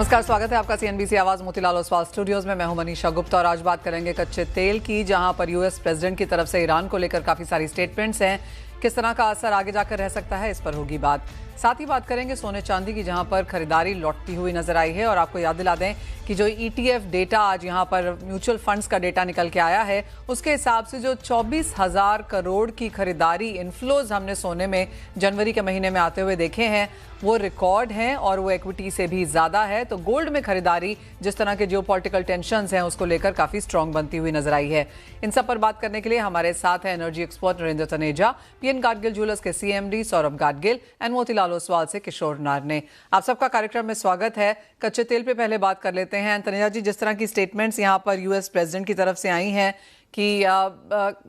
नमस्कार, स्वागत है आपका सीएनबीसी आवाज मोतीलाल ओसवाल स्टूडियोज में। मैं हूं मनीषा गुप्ता और आज बात करेंगे कच्चे तेल की, जहां पर यूएस प्रेसिडेंट की तरफ से ईरान को लेकर काफी सारी स्टेटमेंट्स हैं। किस तरह का असर आगे जाकर रह सकता है, इस पर होगी बात। साथ ही बात करेंगे सोने चांदी की, जहां पर खरीदारी लौटती हुई नजर आई है। और आपको याद दिला दें कि जो ईटीएफ डेटा आज यहां पर म्यूचुअल फंड्स का डेटा निकल के आया है, उसके हिसाब से जो 24,000 करोड़ की खरीदारी इनफ्लोज हमने सोने में जनवरी के महीने में आते हुए देखे हैं, वो रिकॉर्ड हैं और वो इक्विटी से भी ज्यादा है। तो गोल्ड में खरीदारी, जिस तरह के जियोपॉलिटिकल टेंशंस हैं, उसको लेकर काफी स्ट्रांग बनती हुई नजर आई है। इन सब पर बात करने के लिए हमारे साथ है energy expert Narendra Taneja, PN Gadgil jewellers के सीएमडी सौरभ गाडगिल एंड मोतीलाल ओसवाल से किशोर नारने। आप सबका कार्यक्रम में स्वागत है। कच्चे तेल पे पहले बात कर लेते हैं। तनेजा जी, जिस तरह की स्टेटमेंट्स यहाँ पर यूएस प्रेसिडेंट की तरफ से आई हैं कि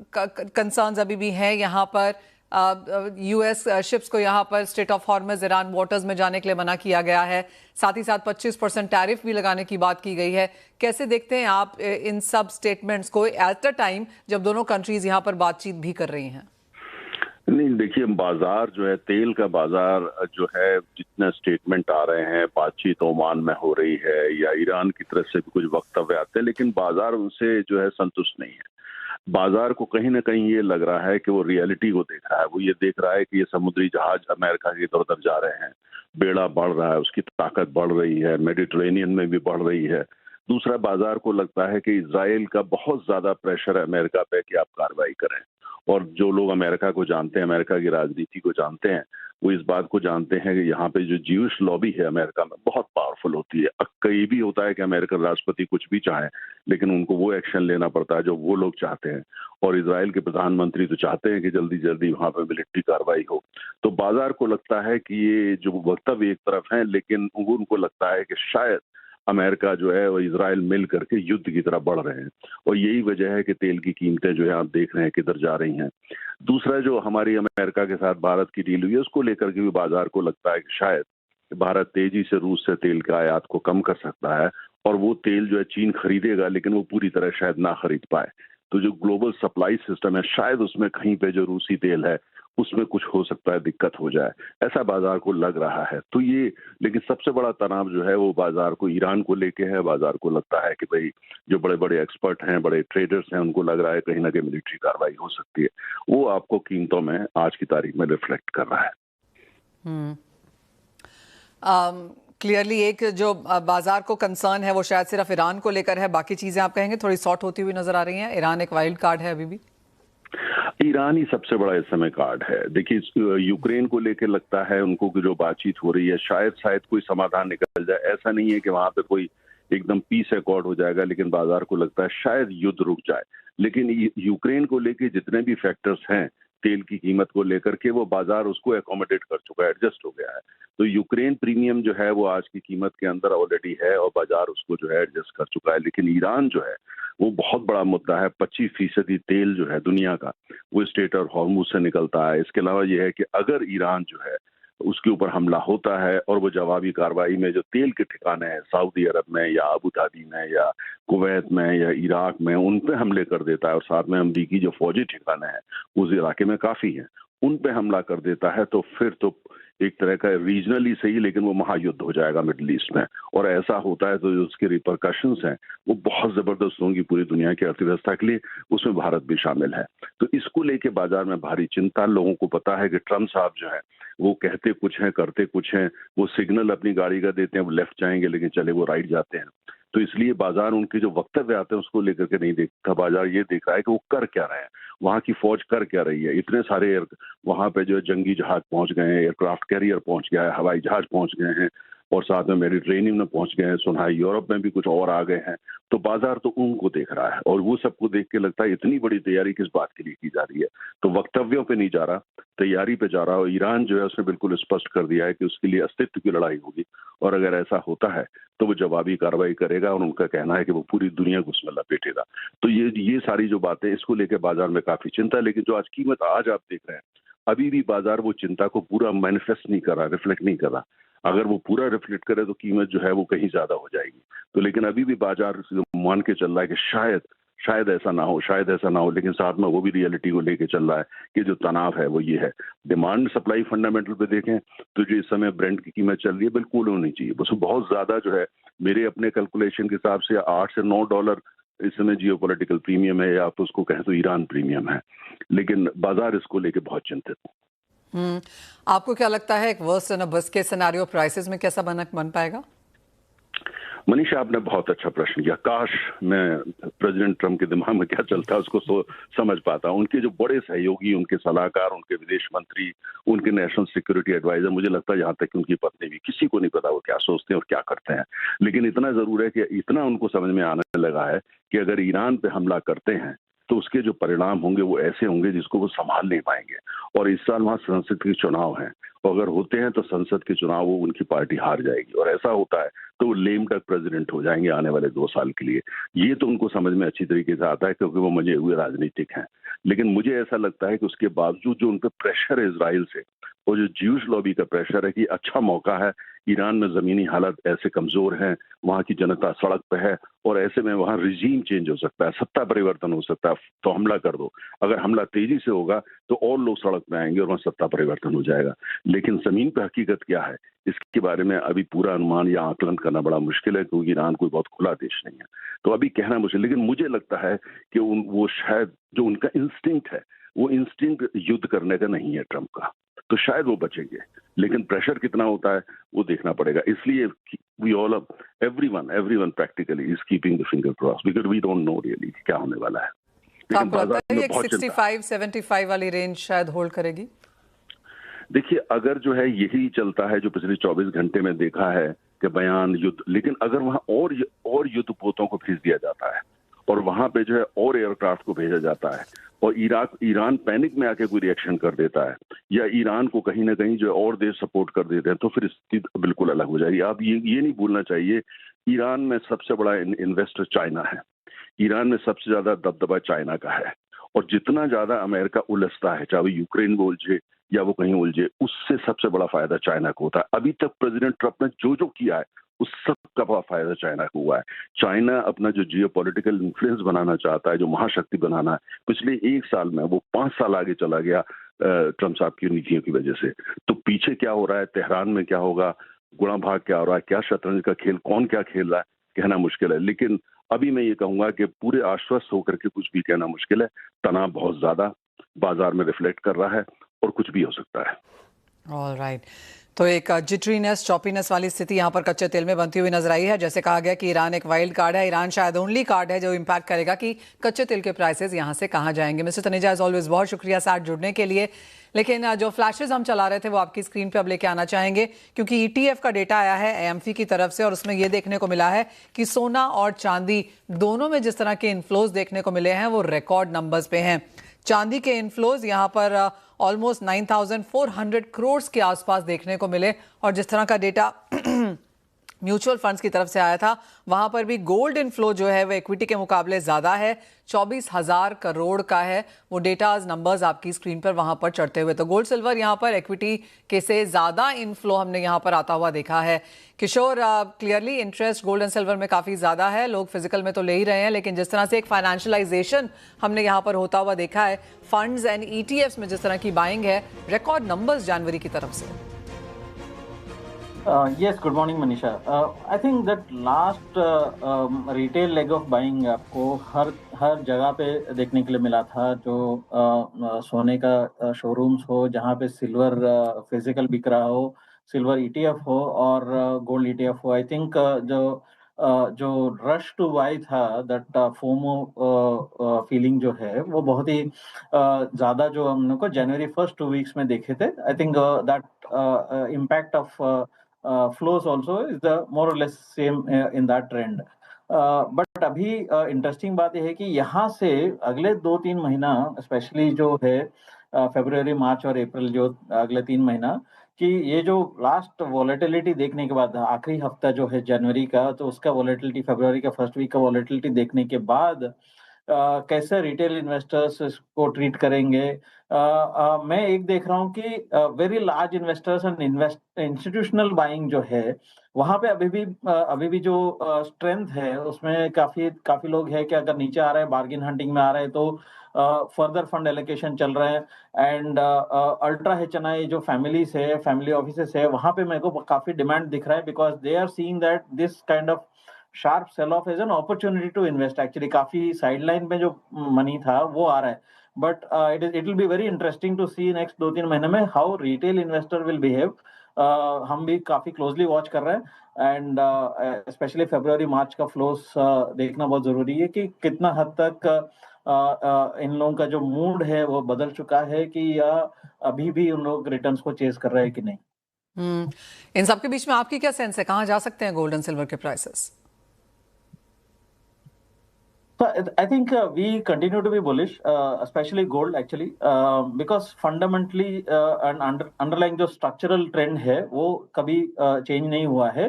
कंसर्न्स अभी भी हैं यहाँ पर, यूएस शिप्स को यहाँ पर स्ट्रेट ऑफ हॉर्मज ईरान वाटर्स में जाने के लिए मना किया गया है। साथ ही साथ 25% टैरिफ भी लगाने की बात की गई है। कैसे देखते हैं आप इन सब स्टेटमेंट्स को एट अ टाइम जब दोनों कंट्रीज यहाँ पर बातचीत भी कर रही हैं? नहीं, देखिए, बाजार जो है, तेल का बाजार जो है, जितने स्टेटमेंट आ रहे हैं, बातचीत ओमान में हो रही है या ईरान की तरफ से भी कुछ वक्तव्य आते हैं, लेकिन बाजार उनसे जो है संतुष्ट नहीं है। बाजार को कहीं ना कहीं ये लग रहा है कि वो रियलिटी को देख रहा है। वो ये देख रहा है कि ये समुद्री जहाज अमेरिका की इधर उधर जा रहे हैं, बेड़ा बढ़ रहा है, उसकी ताकत बढ़ रही है, मेडिटरेनियन में भी बढ़ रही है। दूसरा, बाजार को लगता है कि इजराइल का बहुत ज्यादा प्रेशर है अमेरिका पे कि आप कार्रवाई करें। और जो लोग अमेरिका को जानते हैं, अमेरिका की राजनीति को जानते हैं, वो इस बात को जानते हैं कि यहाँ पे जो ज्यूइश लॉबी है अमेरिका में बहुत पावरफुल होती है। कई भी होता है कि अमेरिकन राष्ट्रपति कुछ भी चाहे, लेकिन उनको वो एक्शन लेना पड़ता है जो वो लोग चाहते हैं। और इजराइल के प्रधानमंत्री तो चाहते हैं कि जल्दी जल्दी वहां पे मिलिट्री कार्रवाई हो। तो बाजार को लगता है कि ये जो वक्तव्य एक तरफ है, लेकिन उनको लगता है कि शायद अमेरिका जो है वो इजराइल मिल करके युद्ध की तरफ बढ़ रहे हैं। और यही वजह है कि तेल की कीमतें जो है आप देख रहे हैं किधर जा रही हैं। दूसरा, जो हमारी अमेरिका के साथ भारत की डील हुई है, उसको लेकर के भी बाजार को लगता है कि शायद भारत तेजी से रूस से तेल के आयात को कम कर सकता है। और वो तेल जो है चीन खरीदेगा, लेकिन वो पूरी तरह शायद ना खरीद पाए। तो जो ग्लोबल सप्लाई सिस्टम है, शायद उसमें कहीं पे जो रूसी तेल है उसमें कुछ हो सकता है, दिक्कत हो जाए, ऐसा बाजार को लग रहा है। तो ये, लेकिन सबसे बड़ा तनाव जो है वो बाजार को ईरान को लेके है। बाजार को लगता है कि भाई जो बड़े बड़े एक्सपर्ट हैं, बड़े ट्रेडर्स हैं, उनको लग रहा है कहीं ना कहीं मिलिट्री कार्रवाई हो सकती है। वो आपको कीमतों में आज की तारीख में रिफ्लेक्ट कर रहा है। क्लियरली एक जो बाजार को कंसर्न है वो शायद सिर्फ ईरान को लेकर है, बाकी चीजें आप कहेंगे थोड़ी सॉर्ट होती हुई नजर आ रही हैं। ईरान एक वाइल्ड कार्ड है अभी भी। ईरान ही सबसे बड़ा इस समय कार्ड है। देखिए, यूक्रेन को लेकर लगता है उनको कि जो बातचीत हो रही है, शायद कोई समाधान निकल जाए। ऐसा नहीं है कि वहां पे कोई एकदम पीस अकॉर्ड हो जाएगा, लेकिन बाजार को लगता है शायद युद्ध रुक जाए। लेकिन यूक्रेन को लेकर जितने भी फैक्टर्स हैं तेल की कीमत को लेकर के, वो बाजार उसको एकोमोडेट कर चुका है, एडजस्ट हो गया है। तो यूक्रेन प्रीमियम जो है वो आज की कीमत के अंदर ऑलरेडी है और बाजार उसको जो है एडजस्ट कर चुका है। लेकिन ईरान जो है वो बहुत बड़ा मुद्दा है। 25% तेल जो है दुनिया का वो स्ट्रेट और हॉर्मुज से निकलता है। इसके अलावा ये है कि अगर ईरान जो है उसके ऊपर हमला होता है और वो जवाबी कार्रवाई में जो तेल के ठिकाने हैं सऊदी अरब में या अबू धाबी में या कुवैत में या इराक में, उन पे हमले कर देता है, और साथ में अमरीकी जो फौजी ठिकाने हैं उस इलाके में काफी हैं, उन पे हमला कर देता है, तो फिर तो एक तरह का रीजनली सही, लेकिन वो महायुद्ध हो जाएगा मिडिल ईस्ट में। और ऐसा होता है तो जो उसके रिपरकशंस हैं वो बहुत जबरदस्त होंगी पूरी दुनिया की अर्थव्यवस्था के लिए। उसमें भारत भी शामिल है। तो इसको लेके बाजार में भारी चिंता। लोगों को पता है कि ट्रम्प साहब जो है वो कहते कुछ हैं, करते कुछ हैं। वो सिग्नल अपनी गाड़ी का देते हैं, वो लेफ्ट जाएंगे, लेकिन चले वो राइट जाते हैं। तो इसलिए बाजार उनके जो वक्तव्य आते हैं उसको लेकर के नहीं देखता। बाजार ये देख रहा है कि वो कर क्या रहे हैं, वहां की फौज कर क्या रही है। इतने सारे वहां पे जो है जंगी जहाज पहुंच गए हैं, एयरक्राफ्ट कैरियर पहुंच गया है, हवाई जहाज पहुंच गए हैं, और साथ में मेडिटरेनियन में पहुंच गए हैं, सुना है यूरोप में भी कुछ और आ गए हैं। तो बाजार तो उनको देख रहा है, और वो सबको देख के लगता है इतनी बड़ी तैयारी किस बात के लिए की जा रही है। तो वक्तव्यों पे नहीं जा रहा, तैयारी पे जा रहा है। और ईरान जो है उसने बिल्कुल स्पष्ट कर दिया है कि उसके लिए अस्तित्व की लड़ाई होगी, और अगर ऐसा होता है तो वो जवाबी कार्रवाई करेगा, और उनका कहना है कि वो पूरी दुनिया को उसमें लपेटेगा। तो ये सारी जो बातें, इसको लेकर बाजार में काफी चिंता है। लेकिन जो आज कीमत आज आप देख रहे हैं, अभी भी बाजार वो चिंता को पूरा मैनिफेस्ट नहीं कर रहा, रिफ्लेक्ट नहीं कर रहा। अगर वो पूरा रिफ्लेक्ट करे तो कीमत जो है वो कहीं ज्यादा हो जाएगी। तो लेकिन अभी भी बाजार मान के चल रहा है कि शायद ऐसा ना हो, शायद ऐसा ना हो, लेकिन साथ में वो भी रियलिटी को लेके चल रहा है कि जो तनाव है वो ये है। डिमांड सप्लाई फंडामेंटल पे देखें तो जो इस समय ब्रेंट की कीमत चल रही है बिल्कुल होनी चाहिए, बस बहुत ज्यादा जो है मेरे अपने कैलकुलेशन के हिसाब से $8 से $9 इस समय जियोपॉलिटिकल प्रीमियम है, या आप उसको कहें तो ईरान प्रीमियम है, लेकिन बाजार इसको लेके बहुत चिंतित है। आपको क्या लगता है एक worst and best case scenario prices में कैसा बन पाएगा? मनीषा, आपने बहुत अच्छा प्रश्न किया। काश मैं प्रेसिडेंट ट्रम्प के दिमाग में क्या चलता है उसको समझ पाता। उनके जो बड़े सहयोगी, उनके सलाहकार, उनके विदेश मंत्री, उनके नेशनल सिक्योरिटी एडवाइजर, मुझे लगता है यहाँ तक कि उनकी पत्नी भी, किसी को नहीं पता वो क्या सोचते हैं और क्या करते हैं। लेकिन इतना जरूर है कि इतना उनको समझ में आने लगा है कि अगर ईरान पे हमला करते हैं तो उसके जो परिणाम होंगे वो ऐसे होंगे जिसको वो संभाल नहीं पाएंगे। और इस साल वहां संसद के चुनाव हैं, और अगर होते हैं तो संसद के चुनाव वो उनकी पार्टी हार जाएगी, और ऐसा होता है तो वो लेम डक प्रेसिडेंट हो जाएंगे आने वाले 2 साल के लिए। ये तो उनको समझ में अच्छी तरीके से आता है क्योंकि वो मजे हुए राजनीतिक हैं। लेकिन मुझे ऐसा लगता है कि उसके बावजूद जो उन पर प्रेशर है इसराइल से, और जो ज्यूश लॉबी का प्रेशर है कि अच्छा मौका है, ईरान में जमीनी हालात ऐसे कमजोर हैं, वहां की जनता सड़क पे है, और ऐसे में वहां रिजीम चेंज हो सकता है, सत्ता परिवर्तन हो सकता है, तो हमला कर दो। अगर हमला तेजी से होगा तो और लोग सड़क पे आएंगे और वहां सत्ता परिवर्तन हो जाएगा। लेकिन जमीन पर हकीकत क्या है इसके बारे में अभी पूरा अनुमान या आकलन करना बड़ा मुश्किल है, क्योंकि ईरान कोई बहुत खुला देश नहीं है, तो अभी कहना मुश्किल। लेकिन मुझे लगता है कि वो शायद जो उनका इंस्टिंक्ट है, वो इंस्टिंक्ट युद्ध करने का नहीं है ट्रंप का, तो शायद वो बचेंगे। लेकिन प्रेशर कितना होता है वो देखना पड़ेगा। इसलिए we all everyone practically is keeping the finger cross, because we don't know really क्या होने वाला है। तो आपको लगता है ये 65-75 वाली रेंज शायद होल्ड करेगी? देखिए, अगर जो है यही चलता है जो पिछले 24 घंटे में देखा है कि बयान युद्ध, लेकिन अगर वहां और युद्ध पोतों को भेज दिया जाता है और वहां पे जो है और एयरक्राफ्ट को भेजा जाता है, और ईरान पैनिक में आके कोई रिएक्शन कर देता है, या ईरान को कहीं ना कहीं जो और देश सपोर्ट कर देते हैं, तो फिर स्थिति बिल्कुल अलग हो जाएगी। आप ये नहीं भूलना चाहिए, ईरान में सबसे बड़ा इन्वेस्टर चाइना है, ईरान में सबसे ज्यादा दबदबा चाइना का है, और जितना ज्यादा अमेरिका उलझता है, चाहे वो यूक्रेन में उलझे या वो कहीं उलझे, उससे सबसे बड़ा फायदा चाइना को होता है। अभी तक प्रेसिडेंट ट्रंप ने जो किया है उस सब का बड़ा फायदा चाइना को हुआ है। चाइना अपना जो जियोपॉलिटिकल इन्फ्लुएंस बनाना चाहता है, जो महाशक्ति बनाना है, पिछले 1 साल में वो 5 साल आगे चला गया ट्रंप साहब की नीतियों की वजह से। तो पीछे क्या हो रहा है, तेहरान में क्या होगा, गुणा भाग क्या हो रहा है, क्या शतरंज का खेल कौन क्या खेल रहा है, कहना मुश्किल है। लेकिन अभी मैं ये कहूंगा कि पूरे आश्वस्त होकर के कुछ भी कहना मुश्किल है। तनाव बहुत ज्यादा बाजार में रिफ्लेक्ट कर रहा है और कुछ भी हो सकता है। ऑल राइट, तो एक जिटरीनेस, चॉपीनेस वाली स्थिति यहाँ पर कच्चे तेल में बनती हुई नजर आई है। जैसे कहा गया कि ईरान एक वाइल्ड कार्ड है, ईरान शायद ओनली कार्ड है जो इम्पैक्ट करेगा कि कच्चे तेल के प्राइसेस यहाँ से कहाँ जाएंगे। मिस्टर तनेजा, एज ऑलवेज बहुत शुक्रिया साथ जुड़ने के लिए। लेकिन जो फ्लैशेस हम चला रहे थे वो आपकी स्क्रीन पे अब लेके आना चाहेंगे, क्योंकि ईटीएफ का डेटा आया है एएमसी की तरफ से, और उसमें ये देखने को मिला है कि सोना और चांदी दोनों में जिस तरह के इन्फ्लोज देखने को मिले हैं वो रिकॉर्ड नंबर्स पे हैं। चांदी के इन्फ्लोज यहाँ पर ऑलमोस्ट 9,400 करोड़ के आसपास देखने को मिले, और जिस तरह का डेटा म्यूचुअल फंड्स की तरफ से आया था वहां पर भी गोल्ड इनफ्लो जो है वो इक्विटी के मुकाबले ज्यादा है, 24,000 करोड़ का है। वो डेटाज नंबर्स आपकी स्क्रीन पर वहां पर चढ़ते हुए, तो गोल्ड सिल्वर यहां पर इक्विटी के से ज्यादा इनफ्लो हमने यहां पर आता हुआ देखा है। Kishore, clearly interest gold and silver में काफी ज्यादा है, लोग फिजिकल में तो ले ही रहे हैं, लेकिन जिस तरह से एक फाइनेंशियलाइजेशन हमने यहां पर होता हुआ देखा है, फंड्स एंड ईटीएफ्स में जिस तरह की बाइंग है, रिकॉर्ड नंबर्स जनवरी की तरफ से। Yes, good morning, Manisha. I think that last retail leg of buying आपको हर जगह पे देखने के लिए मिला था, जो सोने का शोरूम्स हो, जहाँ पे सिल्वर फिजिकल बिक रहा हो, सिल्वर ईटीएफ हो और गोल्ड ईटीएफ हो। आई थिंक जो रश टू बाई था, दैट फोमो फीलिंग जो है वो बहुत ही ज़्यादा जो हम लोग को जनवरी फर्स्ट 2 वीक्स में देखे थे। I think that impact of flows also is the more or less same in that trend. But अभी इंटरेस्टिंग बात यह है कि यहाँ से अगले 2-3 महीना, स्पेशली जो है फरवरी, मार्च और अप्रैल, जो अगले 3 महीना कि ये जो लास्ट वॉलेटिलिटी देखने के बाद, आखिरी हफ्ता जो है जनवरी का, तो उसका वॉलेटिलिटी, फरवरी का फर्स्ट वीक का वॉलेटिलिटी देखने के बाद कैसे रिटेल इन्वेस्टर्स इसको ट्रीट करेंगे। मैं एक देख रहा हूँ कि very large investors and institutional buying जो है, वहाँ पे अभी भी जो स्ट्रेंथ है उसमें काफ़ी काफ़ी लोग हैं कि अगर नीचे आ रहे हैं, बार्गेन हंटिंग में आ रहे हैं तो फर्दर फंड एलोकेशन चल रहा है। एंड अल्ट्रा एचएनआई जो फैमिलीज़ है, फैमिली ऑफिसेस है, वहाँ पे मेरे को काफ़ी डिमांड दिख रहा है because they are seeing that this kind of sharp sell off as an opportunity to invest. Actually काफ़ी साइडलाइन में जो मनी था वो आ रहा है। But it will be very interesting to see next 2-3 महीने में how retail investor will behave. हम भी काफ़ी क्लोज़ली वॉच कर रहे हैं एंड स्पेशली फरवरी मार्च का फ्लोस देखना बहुत ज़रूरी है कि कितना हद तक इन लोगों का जो मूड है वो बदल चुका है कि या अभी भी उन लोग रिटर्न्स को चेज़ कर रहे हैं कि नहीं। इन सब के बीच में आपकी क्या सेंस है, कहाँ जा सकते हैं गोल्ड एंड सिल्वर के prices? So I think we continue to be bullish, especially gold actually, because fundamentally and underlying जो structural trend है वो कभी change नहीं हुआ है।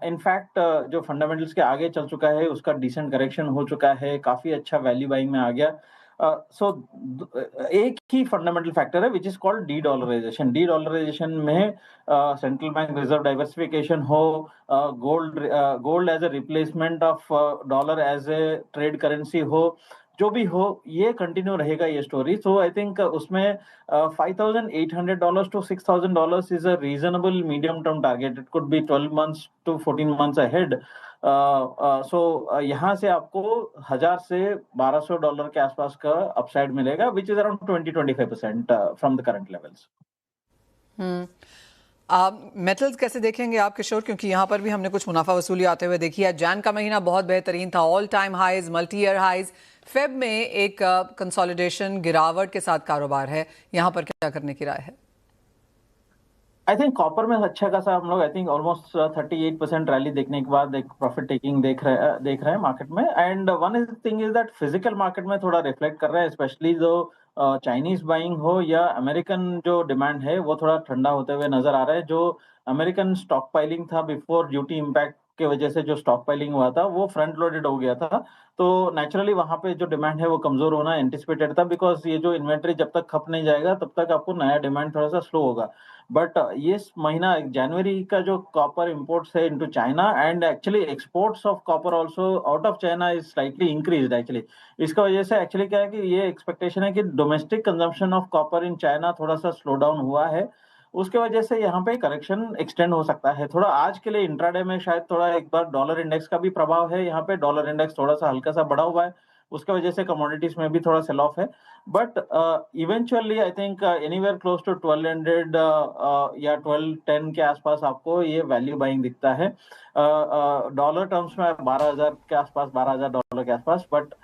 इनफैक्ट जो फंडामेंटल्स के आगे चल चुका है उसका डिसेंट करेक्शन हो चुका है, काफी अच्छा वैल्यू बाइंग में आ गया। सो एक ही फंडामेंटल फैक्टर है which is called dedollarisation. Dedollarisation में सेंट्रल बैंक रिजर्व डाइवर्सिफिकेशन हो, gold as a replacement of dollar as a trade currency हो, जो भी हो ये कंटिन्यू रहेगा ये स्टोरी। सो आई थिंक उसमें $5,800 to $6,000 is a reasonable medium term target. It could be 12 months to 14 months ahead. यहाँ से आपको 1000 से $1,200 के आसपास का अपसाइड मिलेगा, which is around 20-25% from the current levels. Metals कैसे देखेंगे आप किशोर, क्योंकि यहाँ पर भी हमने कुछ मुनाफा वसूली आते हुए देखी है। जैन का महीना बहुत बेहतरीन था, all time highs, multi year highs. Feb में एक कंसोलिडेशन गिरावट के साथ कारोबार है, यहाँ पर क्या करने की राय है? आई थिंक कॉपर में अच्छा खासा हम लोग आई थिंक ऑलमोस्ट 38% रैली देखने के बाद एक प्रॉफिट टेकिंग देख रहे हैं मार्केट में। And one is thing is that physical market में थोड़ा रिफ्लेक्ट कर रहा है, स्पेशली जो चाइनीज बाइंग हो या अमेरिकन जो डिमांड है वो थोड़ा ठंडा होते हुए नजर आ रहा है। जो अमेरिकन स्टॉक पाइलिंग था बिफोर ड्यूटी इम्पैक्ट के वजह से, जो स्टॉक पाइलिंग हुआ था वो फ्रंट लोडेड हो गया था, तो नेचुरली वहां पे जो डिमांड है वो कमजोर होना एंटिसिपेटेड था, बिकॉज ये जो इन्वेंट्री जब तक खप नहीं जाएगा तब तक आपको नया डिमांड थोड़ा सा स्लो होगा। बट ये महीना जनवरी का जो कॉपर इंपोर्ट्स है into China and actually exports of copper also out of China is slightly increased actually. इसका वजह से एक्चुअली क्या है कि ये एक्सपेक्टेशन है कि domestic consumption of copper in China थोड़ा सा स्लो डाउन हुआ है, उसके वजह से यहाँ पे करेक्शन एक्सटेंड हो सकता है थोड़ा। आज के लिए इंट्राडे में शायद थोड़ा एक बार डॉलर इंडेक्स का भी प्रभाव है, यहाँ पे डॉलर इंडेक्स थोड़ा सा हल्का सा बढ़ा हुआ है, उसके वजह से कमोडिटीज में भी थोड़ा सेल ऑफ है। But eventually I think anywhere close to 1200 या 1210 के आसपास आपको ये वैल्यू बाइंग दिखता है। डॉलर टर्म्स में 12,000 के आसपास, $12,000 के आसपास। बट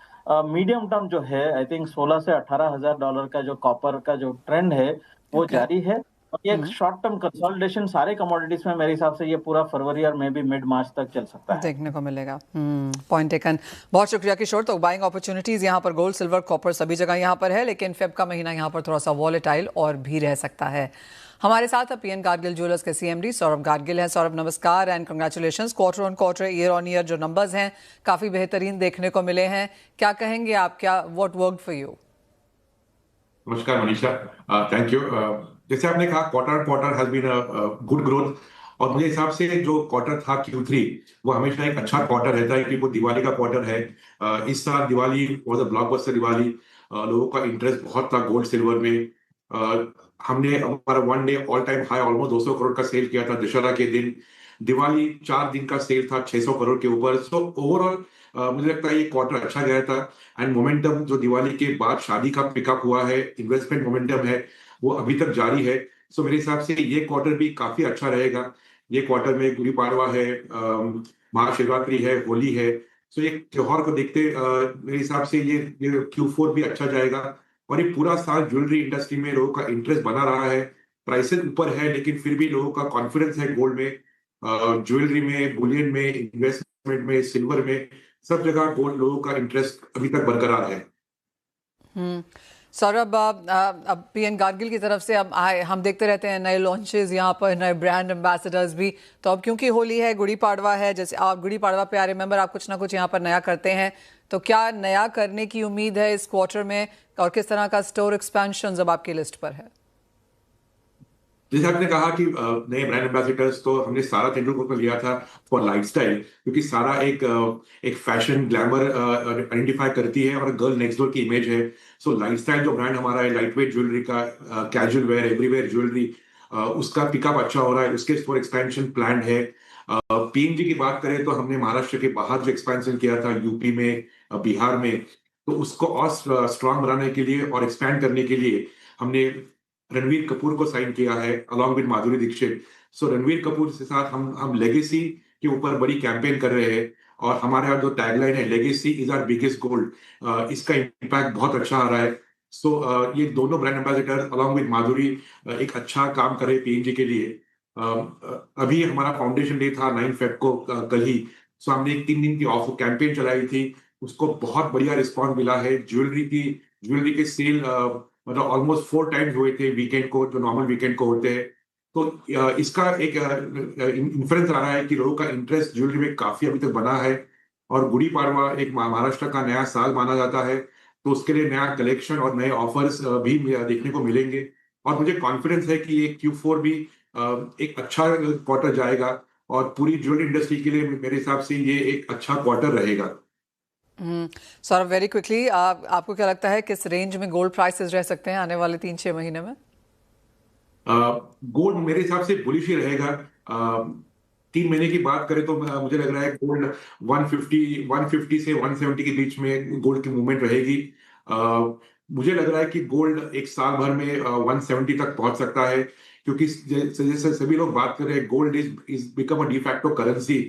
मीडियम टर्म जो है आई थिंक 16 से $18,000 का जो कॉपर का जो ट्रेंड है वो जारी है। और ये शॉर्ट टर्म कंसोलिडेशन सारे कमोडिटीज में मेरे हिसाब से ये पूरा फरवरी और मे बी मिड मार्च तक चल सकता है, देखने को मिलेगा। पॉइंट टेकन, बहुत शुक्रिया किशोर। तो बाइंग अपॉर्चुनिटीज यहाँ पर गोल्ड, सिल्वर, कॉपर सभी जगह यहाँ पर है, लेकिन फेब का महीना यहाँ पर थोड़ा सा वॉलेटाइल और भी रह सकता है। हमारे साथ अब पीएन गार्गिल ज्वेलर्स के सीएमडी सौरभ गार्गिल हैं। सौरभ नमस्कार and congratulations. Quarter on quarter, year on year जो नंबर्स हैं काफी बेहतरीन देखने को मिले हैं, क्या कहेंगे आप, क्या व्हाट वर्कड फॉर यू? नमस्कार मनीषा, थैंक यू। जैसे आपने कहा quarter quarter has been a good growth, और मुझे हिसाब से जो क्वार्टर था Q3 वो हमेशा एक अच्छा क्वार्टर रहता है क्योंकि वो दिवाली का क्वार्टर है। इस साल दिवाली और द ब्लॉकबस्टर दिवाली, लोगों का इंटरेस्ट बहुत था गोल्ड सिल्वर में। हमने हमारा one day all time high almost 200 crore का सेल किया था दशहरा के दिन। दिवाली 4 दिन का सेल था 600 करोड़ के ऊपर। सो ओवरऑल मुझे लगता है ये क्वार्टर अच्छा गया था। एंड मोमेंटम जो दिवाली के बाद शादी का पिकअप हुआ है, इन्वेस्टमेंट मोमेंटम है, वो अभी तक जारी है। सो मेरे हिसाब से ये क्वार्टर भी काफी अच्छा रहेगा। ये क्वार्टर में गुड़ी पाड़वा है, महाशिवरात्रि है, होली है। सो ये त्योहार को देखते मेरे हिसाब से ये Q4 भी अच्छा जाएगा। और ये पूरा साल ज्वेलरी इंडस्ट्री में लोगों का इंटरेस्ट बना रहा है। प्राइसेस ऊपर है लेकिन फिर भी लोगों का कॉन्फिडेंस है गोल्ड में, ज्वेलरी में, बुलियन में, इन्वेस्टमेंट में, सिल्वर में, सब जगह गोल्ड लोगों का इंटरेस्ट अभी तक बरकरार है। सौरभ, अब पीएन गार्गिल की तरफ से अब हम देखते रहते हैं नए लॉन्चेस यहाँ पर, नए ब्रांड एम्बेसडर्स भी। तो अब क्योंकि होली है, गुड़ी पाड़वा है, जैसे आप गुड़ी पाड़वा पे आई रिमेंबर आप कुछ ना कुछ यहाँ पर नया करते हैं, तो क्या नया करने की उम्मीद है इस क्वार्टर में, और किस तरह का स्टोर एक्सपेंशन अब आपकी लिस्ट पर है? जैसे आपने कहा कि नए ब्रांड एम्बेसडर्स, तो हमने सारा तेंदुलकर को लिया था फॉर लाइफस्टाइल, क्योंकि सारा एक फैशन ग्लैमर आइडेंटिफाई करती है और गर्ल नेक्स्ट डोर की इमेज है। सो लाइफस्टाइल जो ब्रांड हमारा है, लाइट वेट ज्वेलरी का, कैजुअल वेयर, एवरीवेयर ज्वेलरी, उसका पिकअप अच्छा हो रहा है, उसके स्टोर एक्सपेंशन प्लान है। पीएनजी की बात करें तो हमने महाराष्ट्र के बाहर जो एक्सपेंशन किया था, यूपी में, बिहार में, तो उसको और स्ट्रांग बनाने के लिए और एक्सपैंड करने के लिए हमने रणवीर कपूर को साइन किया है अलॉन्ग विद माधुरी दीक्षित। सो रणवीर कपूर के साथ हम लेगेसी के ऊपर बड़ी कैंपेन कर रहे हैं, और हमारे यहाँ जो टैगलाइन है, legacy is our biggest gold, इसका इम्पैक्ट बहुत अच्छा आ रहा है। सो ये दोनों brand ambassador along with Madhuri एक अच्छा काम कर रहे हैं पीएनजी के लिए। अभी हमारा फाउंडेशन डे था 9 फेब को, कल ही। सो हमने एक 3 दिन की ऑफ कैंपेन चलाई थी, उसको बहुत बढ़िया रिस्पॉन्स मिला है। ज्वेलरी के सेल मतलब ऑलमोस्ट 4 टाइम्स हुए थे वीकेंड को, जो नॉर्मल वीकेंड को होते हैं। तो इसका एक इन्फ्लुएंस आ रहा है कि लोगों का इंटरेस्ट ज्वेलरी में काफी अभी तक बना है, और गुड़ी पाड़वा एक महाराष्ट्र का नया साल माना जाता है, तो उसके लिए नया कलेक्शन और नए ऑफर्स भी देखने को मिलेंगे। और मुझे कॉन्फिडेंस है कि ये Q4 भी एक अच्छा क्वार्टर जाएगा, और पूरी ज्वेलरी इंडस्ट्री के लिए मेरे हिसाब से ये एक अच्छा क्वार्टर रहेगा। सौरभ, वेरी क्विकली, आपको क्या लगता है किस रेंज में गोल्ड प्राइसेस रह सकते हैं आने वाले 3-6 महीने में? गोल्ड मेरे हिसाब से बुलिश ही रहेगा। 3 महीने की बात करें तो मुझे लग रहा है गोल्ड 150 से 170 के बीच में गोल्ड की मूवमेंट रहेगी। मुझे लग रहा है कि गोल्ड एक साल भर में 170 तक पहुंच सकता है, क्योंकि जैसे सभी लोग बात कर रहे हैं, gold is become a de facto currency.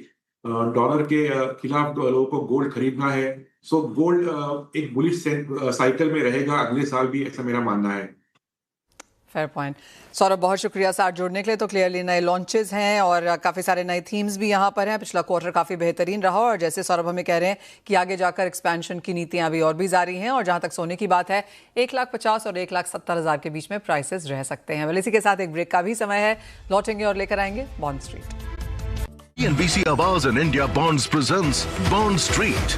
Dollar के खिलाफ तो लोगों को गोल्ड खरीदना है। सो गोल्ड एक बुलिश साइकिल में रहेगा अगले साल भी, ऐसा मेरा मानना है। Fair point. सौरभ, बहुत शुक्रिया साथ जुड़ने के लिए। तो क्लियरली नए लॉन्चेस हैं और काफ़ी सारे नए थीम्स भी यहाँ पर हैं। पिछला क्वार्टर काफ़ी बेहतरीन रहा, और जैसे सौरभ हमें कह रहे हैं कि आगे जाकर एक्सपेंशन की नीतियाँ भी और भी जारी हैं। और जहाँ तक सोने की बात है, 1,50,000 और 1,70,000 के बीच में प्राइसेस रह सकते हैं। वेल, इसी के साथ एक ब्रेक का भी समय है, लौटेंगे और लेकर आएंगे bond street. CNBC Awaaz and India Bonds presents Bond Street.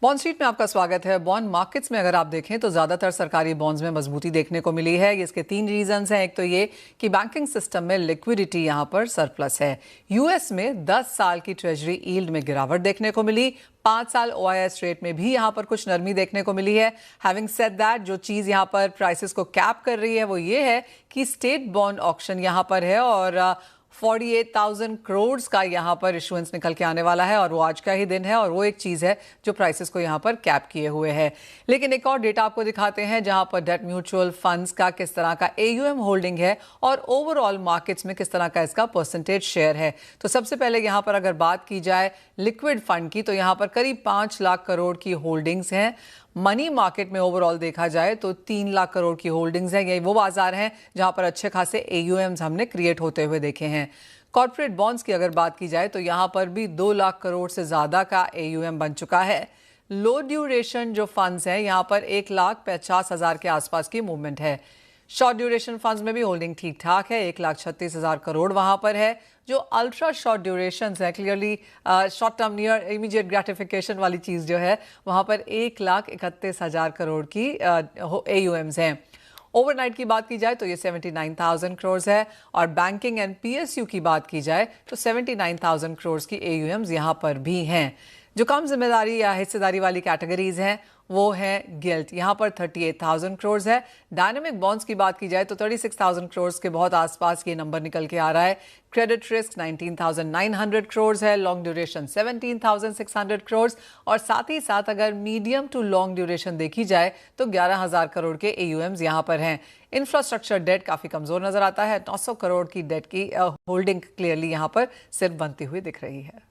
Bond street में आपका स्वागत है। बॉन्ड मार्केट्स में अगर आप देखें तो ज़्यादातर सरकारी बॉन्ड्स में मजबूती देखने को मिली है। इसके 3 रीजंस हैं। एक तो ये कि बैंकिंग सिस्टम में लिक्विडिटी यहाँ पर सरप्लस है। यूएस में 10 साल की ट्रेजरी यील्ड में गिरावट देखने को मिली। 5 साल OIS रेट में भी यहाँ पर कुछ नरमी देखने को मिली है। हैविंग सेड दैट, जो चीज़ यहाँ पर प्राइसेस को कैप कर रही है वो ये है कि स्टेट बॉन्ड ऑक्शन यहाँ पर है, और 48,000 करोड़ का यहाँ पर इशुएंस निकल के आने वाला है, और वो आज का ही दिन है, और वो एक चीज़ है जो प्राइसेस को यहाँ पर कैप किए हुए है। लेकिन एक और डेटा आपको दिखाते हैं जहाँ पर डेट म्यूचुअल फंड्स का किस तरह का AUM होल्डिंग है, और ओवरऑल मार्केट्स में किस तरह का इसका परसेंटेज शेयर है। तो सबसे पहले यहाँ पर अगर बात की जाए लिक्विड फंड की, तो यहाँ पर करीब 5 लाख करोड़ की होल्डिंग्स हैं। मनी मार्केट में ओवरऑल देखा जाए तो 3 लाख करोड़ की होल्डिंग्स हैं। यही वो बाजार हैं जहां पर अच्छे खासे AUMs हमने क्रिएट होते हुए देखे हैं। कॉर्पोरेट बॉन्ड्स की अगर बात की जाए तो यहां पर भी 2 लाख करोड़ से ज़्यादा का AUM बन चुका है। लो ड्यूरेशन जो फंड्स हैं यहां पर 1,50,000 के आसपास की मूवमेंट है। शॉर्ट ड्यूरेशन फंड्स में भी होल्डिंग ठीक ठाक है, 1,36,000 करोड़ वहां पर है। जो अल्ट्रा शॉर्ट ड्यूरेशंस है, clearly short term near immediate gratification वाली चीज़ जो है, वहां पर 1,31,000 करोड़ की AUMs हैं। ओवरनाइट की बात की जाए तो ये 79,000 करोड़ है, और बैंकिंग एंड PSU की बात की जाए तो 79,000 करोड़ की AUMs यहाँ पर भी हैं। जो कम जिम्मेदारी या हिस्सेदारी वाली कैटेगरीज हैं वो है गिल्ट, यहाँ पर 38,000 करोड़ है। डायनामिक बॉन्ड्स की बात की जाए तो 36,000 करोड़ के बहुत आसपास ये नंबर निकल के आ रहा है। क्रेडिट रिस्क 19,900 करोड़ है। लॉन्ग ड्यूरेशन 17,600 करोड़, और साथ ही साथ अगर मीडियम टू लॉन्ग ड्यूरेशन देखी जाए तो 11,000 करोड़ के AUMs यहाँ पर हैं। इंफ्रास्ट्रक्चर डेट काफ़ी कमज़ोर नजर आता है। 900 करोड़ की डेट की होल्डिंग क्लियरली यहाँ पर सिर्फ बनती हुई दिख रही है।